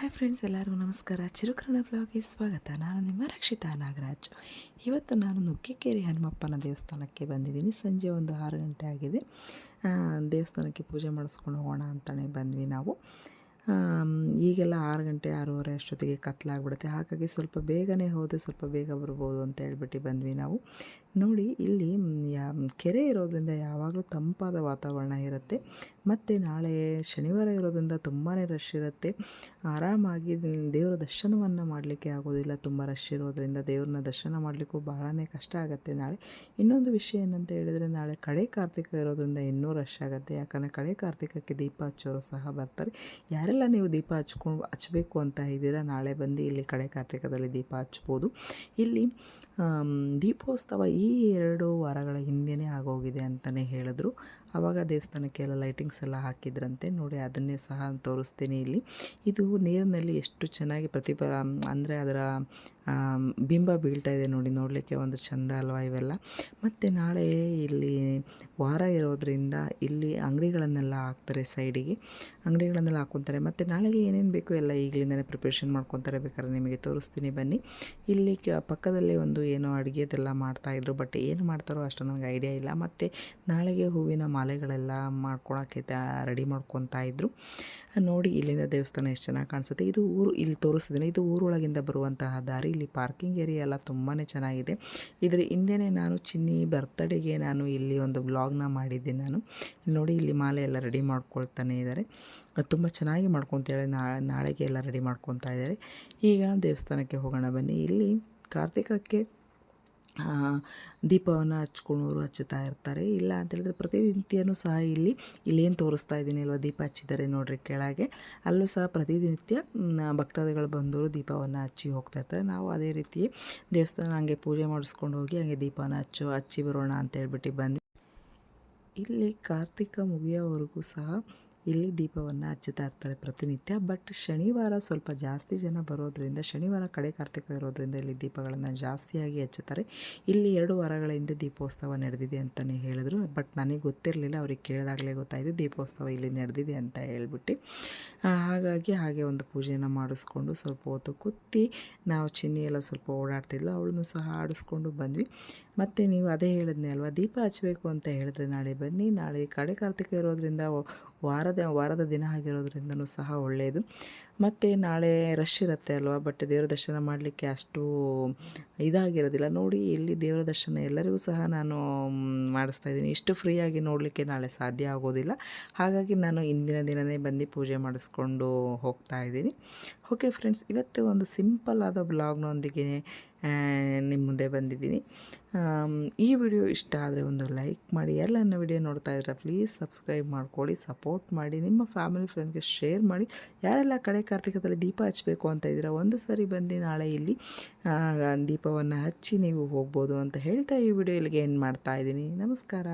Hi friends, ಎಲ್ಲರಿಗೂ ನಮಸ್ಕಾರ. ಚಿರುಕರಣ ಬ್ಲಾಗ್ಗೆ ಸ್ವಾಗತ. ನಾನು ನಿಮ್ಮ ರಕ್ಷಿತಾ ನಾಗರಾಜ್. ಇವತ್ತು ನಾನು ನುಗ್ಗೆಕೇರಿ ಹನುಮಪ್ಪನ ದೇವಸ್ಥಾನಕ್ಕೆ ಬಂದಿದ್ದೀನಿ. ಸಂಜೆ ಒಂದು 6 ಗಂಟೆ ಆಗಿದೆ. ದೇವಸ್ಥಾನಕ್ಕೆ ಪೂಜೆ ಮಾಡಿಸ್ಕೊಂಡು ಹೋಗೋಣ ಅಂತಲೇ ಬಂದ್ವಿ ನಾವು. ಈಗೆಲ್ಲ 6 ಗಂಟೆ 6:30 ಅಷ್ಟೊತ್ತಿಗೆ ಕತ್ಲಾಗ್ಬಿಡುತ್ತೆ. ಹಾಗಾಗಿ ಸ್ವಲ್ಪ ಬೇಗನೆ ಹೋದರೆ ಸ್ವಲ್ಪ ಬೇಗ ಬರ್ಬೋದು ಅಂತ ಹೇಳ್ಬಿಟ್ಟು ಬಂದ್ವಿ ನಾವು. ನೋಡಿ, ಇಲ್ಲಿ ಕೆರೆ ಇರೋದ್ರಿಂದ ಯಾವಾಗಲೂ ತಂಪಾದ ವಾತಾವರಣ ಇರುತ್ತೆ. ಮತ್ತು ನಾಳೆ ಶನಿವಾರ ಇರೋದ್ರಿಂದ ತುಂಬಾ ರಶ್ ಇರುತ್ತೆ. ಆರಾಮಾಗಿ ದೇವರ ದರ್ಶನವನ್ನು ಮಾಡಲಿಕ್ಕೆ ಆಗೋದಿಲ್ಲ. ತುಂಬ ರಶ್ ಇರೋದ್ರಿಂದ ದೇವ್ರನ್ನ ದರ್ಶನ ಮಾಡಲಿಕ್ಕೂ ಬಹಳನೇ ಕಷ್ಟ ಆಗುತ್ತೆ ನಾಳೆ. ಇನ್ನೊಂದು ವಿಷಯ ಏನಂತ ಹೇಳಿದರೆ, ನಾಳೆ ಕಡೆ ಕಾರ್ತಿಕ ಇರೋದ್ರಿಂದ ಇನ್ನೂ ರಶ್ ಆಗುತ್ತೆ. ಯಾಕಂದರೆ ಕಡೆ ಕಾರ್ತಿಕಕ್ಕೆ ದೀಪ ಹಚ್ಚೋರು ಸಹ ಬರ್ತಾರೆ. ಯಾರೆಲ್ಲ ನೀವು ದೀಪ ಹಚ್ಚಬೇಕು ಅಂತ ಇದ್ದೀರಾ, ನಾಳೆ ಬಂದು ಇಲ್ಲಿ ಕಡೆ ಕಾರ್ತಿಕದಲ್ಲಿ ದೀಪ ಹಚ್ಬೋದು. ಇಲ್ಲಿ ದೀಪೋತ್ಸವ ಈ 2 ವಾರಗಳ ಹಿಂದೆಯೇ ಆಗೋಗಿದೆ ಅಂತಲೇ ಹೇಳಿದ್ರು. ಆವಾಗ ದೇವಸ್ಥಾನಕ್ಕೆ ಎಲ್ಲ ಲೈಟಿಂಗ್ಸ್ ಎಲ್ಲ ಹಾಕಿದ್ರಂತೆ. ನೋಡಿ, ಅದನ್ನೇ ಸಹ ತೋರಿಸ್ತೀನಿ. ಇಲ್ಲಿ ಇದು ನೀರಿನಲ್ಲಿ ಎಷ್ಟು ಚೆನ್ನಾಗಿ ಅಂದರೆ ಅದರ ಬಿಂಬ ಬೀಳ್ತಾ ಇದೆ ನೋಡಿ. ನೋಡಲಿಕ್ಕೆ ಒಂದು ಚೆಂದ ಅಲ್ವಾ ಇವೆಲ್ಲ. ಮತ್ತು ನಾಳೆ ಇಲ್ಲಿ ವಾರ ಇರೋದ್ರಿಂದ ಇಲ್ಲಿ ಅಂಗಡಿಗಳನ್ನೆಲ್ಲ ಹಾಕ್ತಾರೆ. ಸೈಡಿಗೆ ಅಂಗಡಿಗಳನ್ನೆಲ್ಲ ಹಾಕ್ಕೊತಾರೆ. ಮತ್ತು ನಾಳೆಗೆ ಏನೇನು ಬೇಕು ಎಲ್ಲ ಈಗಲಿಂದನೇ ಪ್ರಿಪ್ರೇಷನ್ ಮಾಡ್ಕೊತಾರೆ. ಬೇಕಾದ್ರೆ ನಿಮಗೆ ತೋರಿಸ್ತೀನಿ ಬನ್ನಿ. ಇಲ್ಲಿ ಪಕ್ಕದಲ್ಲೇ ಒಂದು ಏನೋ ಅಡುಗೆದೆಲ್ಲ ಮಾಡ್ತಾಯಿದ್ರು. ಬಟ್ ಏನು ಮಾಡ್ತಾರೋ ಅಷ್ಟು ನನಗೆ ಐಡಿಯಾ ಇಲ್ಲ. ಮತ್ತು ನಾಳೆಗೆ ಹೂವಿನ ಮಾಲೆಗಳೆಲ್ಲ ಮಾಡ್ಕೊಳಕ್ಕೆ ರೆಡಿ ಮಾಡ್ಕೊತಾ ಇದ್ರು. ನೋಡಿ, ಇಲ್ಲಿಂದ ದೇವಸ್ಥಾನ ಎಷ್ಟು ಚೆನ್ನಾಗಿ ಕಾಣಿಸುತ್ತೆ. ಇದು ಊರು, ಇಲ್ಲಿ ತೋರಿಸ್ತಿದ್ದೀನಿ. ಇದು ಊರೊಳಗಿಂದ ಬರುವಂತಹ ದಾರಿ. ಇಲ್ಲಿ ಪಾರ್ಕಿಂಗ್ ಏರಿಯಾ ಎಲ್ಲ ತುಂಬಾ ಚೆನ್ನಾಗಿದೆ. ಇದರ ಹಿಂದೆಯೇ ನಾನು ಚಿನ್ನಿ ಬರ್ತ್ಡೇಗೆ ನಾನು ಇಲ್ಲಿ ಒಂದು ವ್ಲಾಗ್ನ ಮಾಡಿದ್ದೆ ನಾನು. ನೋಡಿ, ಇಲ್ಲಿ ಮಾಲೆ ಎಲ್ಲ ರೆಡಿ ಮಾಡ್ಕೊಳ್ತಾನೆ ಇದ್ದಾರೆ. ತುಂಬ ಚೆನ್ನಾಗಿ ಮಾಡ್ಕೊತಾಳೆ. ನಾಳೆಗೆ ಎಲ್ಲ ರೆಡಿ ಮಾಡ್ಕೊತಾ ಇದ್ದಾರೆ. ಈಗ ದೇವಸ್ಥಾನಕ್ಕೆ ಹೋಗೋಣ ಬನ್ನಿ. ಇಲ್ಲಿ ಕಾರ್ತಿಕಕ್ಕೆ ದೀಪವನ್ನು ಹಚ್ಕೊಳ್ಳೋರು ಹಚ್ಚುತ್ತಾ ಇರ್ತಾರೆ. ಇಲ್ಲ ಅಂತ ಹೇಳಿದ್ರೆ ಪ್ರತಿನಿತ್ಯನೂ ಸಹ ಇಲ್ಲೇನು ತೋರಿಸ್ತಾ ಇದ್ದೀನಿ ಅಲ್ವಾ, ದೀಪ ಹಚ್ಚಿದ್ದಾರೆ ನೋಡ್ರಿ ಕೆಳಗೆ. ಅಲ್ಲೂ ಸಹ ಪ್ರತಿನಿತ್ಯ ಭಕ್ತಾದಿಗಳು ಬಂದವರು ದೀಪವನ್ನು ಹಚ್ಚಿ ಹೋಗ್ತಾ ಇರ್ತಾರೆ. ನಾವು ಅದೇ ರೀತಿ ದೇವಸ್ಥಾನ ಹಂಗೆ ಪೂಜೆ ಮಾಡಿಸ್ಕೊಂಡು ಹೋಗಿ ಹಂಗೆ ದೀಪನ ಹಚ್ಚಿ ಬರೋಣ ಅಂತ ಹೇಳ್ಬಿಟ್ಟು ಬಂದ್ವಿ. ಇಲ್ಲಿ ಕಾರ್ತಿಕ ಮುಗಿಯೋವರೆಗೂ ಸಹ ಇಲ್ಲಿ ದೀಪವನ್ನು ಹಚ್ಚುತ್ತಾ ಇರ್ತಾರೆ ಪ್ರತಿನಿತ್ಯ. ಬಟ್ ಶನಿವಾರ ಸ್ವಲ್ಪ ಜಾಸ್ತಿ ಜನ ಬರೋದ್ರಿಂದ, ಶನಿವಾರ ಕಡೆ ಕಾರ್ತಿಕ ಇರೋದ್ರಿಂದ ಇಲ್ಲಿ ದೀಪಗಳನ್ನು ಜಾಸ್ತಿಯಾಗಿ ಹಚ್ಚುತ್ತಾರೆ. ಇಲ್ಲಿ 2 ವಾರಗಳ ಹಿಂದೆ ದೀಪೋತ್ಸವ ನಡೆದಿದೆ ಅಂತಲೇ ಹೇಳಿದ್ರು. ಬಟ್ ನನಗೆ ಗೊತ್ತಿರಲಿಲ್ಲ. ಅವ್ರಿಗೆ ಕೇಳಿದಾಗಲೇ ಗೊತ್ತಾಯಿತು ದೀಪೋತ್ಸವ ಇಲ್ಲಿ ನಡೆದಿದೆ ಅಂತ ಹೇಳ್ಬಿಟ್ಟು. ಹಾಗಾಗಿ ಹಾಗೆ ಒಂದು ಪೂಜೆಯನ್ನು ಮಾಡಿಸ್ಕೊಂಡು ಸ್ವಲ್ಪ ಹೊತ್ತು ಕೂತಿ ನಾವು ಚಿನ್ನಿ ಎಲ್ಲ ಸ್ವಲ್ಪ ಓಡಾಡ್ತಿದ್ಲು, ಅವಳನ್ನು ಸಹ ಆಡಿಸ್ಕೊಂಡು ಬಂದ್ವಿ. ಮತ್ತು ನೀವು ಅದೇ ಹೇಳಿದ್ನೇ ಅಲ್ವಾ, ದೀಪ ಹಚ್ಚಬೇಕು ಅಂತ ಹೇಳಿದ್ರೆ ನಾಳೆ ಬನ್ನಿ. ನಾಳೆ ಕಡೆ ಕಾರ್ತಿಕ ಇರೋದ್ರಿಂದ ವಾರದ ದಿನ ಆಗಿರೋದ್ರಿಂದನೂ ಸಹ ಒಳ್ಳೆಯದು. ಮತ್ತು ನಾಳೆ ರಶ್ ಇರುತ್ತೆ ಅಲ್ವಾ. ಬಟ್ ದೇವರ ದರ್ಶನ ಮಾಡಲಿಕ್ಕೆ ಅಷ್ಟು ಇದಾಗಿರೋದಿಲ್ಲ. ನೋಡಿ, ಇಲ್ಲಿ ದೇವರ ದರ್ಶನ ಎಲ್ಲರಿಗೂ ಸಹ ನಾನು ಮಾಡಿಸ್ತಾಯಿದ್ದೀನಿ. ಇಷ್ಟು ಫ್ರೀಯಾಗಿ ನೋಡಲಿಕ್ಕೆ ನಾಳೆ ಸಾಧ್ಯ ಆಗೋದಿಲ್ಲ. ಹಾಗಾಗಿ ನಾನು ಇಂದಿನ ದಿನವೇ ಬಂದು ಪೂಜೆ ಮಾಡಿಸ್ಕೊಂಡು ಹೋಗ್ತಾ ಇದ್ದೀನಿ. ಓಕೆ ಫ್ರೆಂಡ್ಸ್, ಇವತ್ತು ಒಂದು ಸಿಂಪಲ್ ಆದ ಬ್ಲಾಗ್ನೊಂದಿಗೆ ನಿಮ್ಮ ಮುಂದೆ ಬಂದಿದ್ದೀನಿ. ಈ ವಿಡಿಯೋ ಇಷ್ಟ ಆದರೆ ಒಂದು ಲೈಕ್ ಮಾಡಿ. ಎಲ್ಲ ನನ್ನ ವಿಡಿಯೋ ನೋಡ್ತಾ ಇದ್ರೆ ಪ್ಲೀಸ್ ಸಬ್ಸ್ಕ್ರೈಬ್ ಮಾಡ್ಕೊಳ್ಳಿ, ಸಪೋರ್ಟ್ ಮಾಡಿ, ನಿಮ್ಮ ಫ್ಯಾಮಿಲಿ ಫ್ರೆಂಡ್ಗೆ ಶೇರ್ ಮಾಡಿ. ಯಾರೆಲ್ಲ ಕಡೆ ಕಾರ್ತಿಕದಲ್ಲಿ ದೀಪ ಹಚ್ಚಬೇಕು ಅಂತ ಇದ್ದೀರಾ, ಒಂದು ಸರಿ ಬಂದು ನಾಳೆ ಇಲ್ಲಿ ದೀಪವನ್ನು ಹಚ್ಚಿ ನೀವು ಹೋಗ್ಬೋದು ಅಂತ ಹೇಳ್ತಾ ಈ ವಿಡಿಯೋ ಇಲ್ಲಿಗೆ ಎಂಡ್ ಮಾಡ್ತಾ ಇದ್ದೀನಿ. ನಮಸ್ಕಾರ.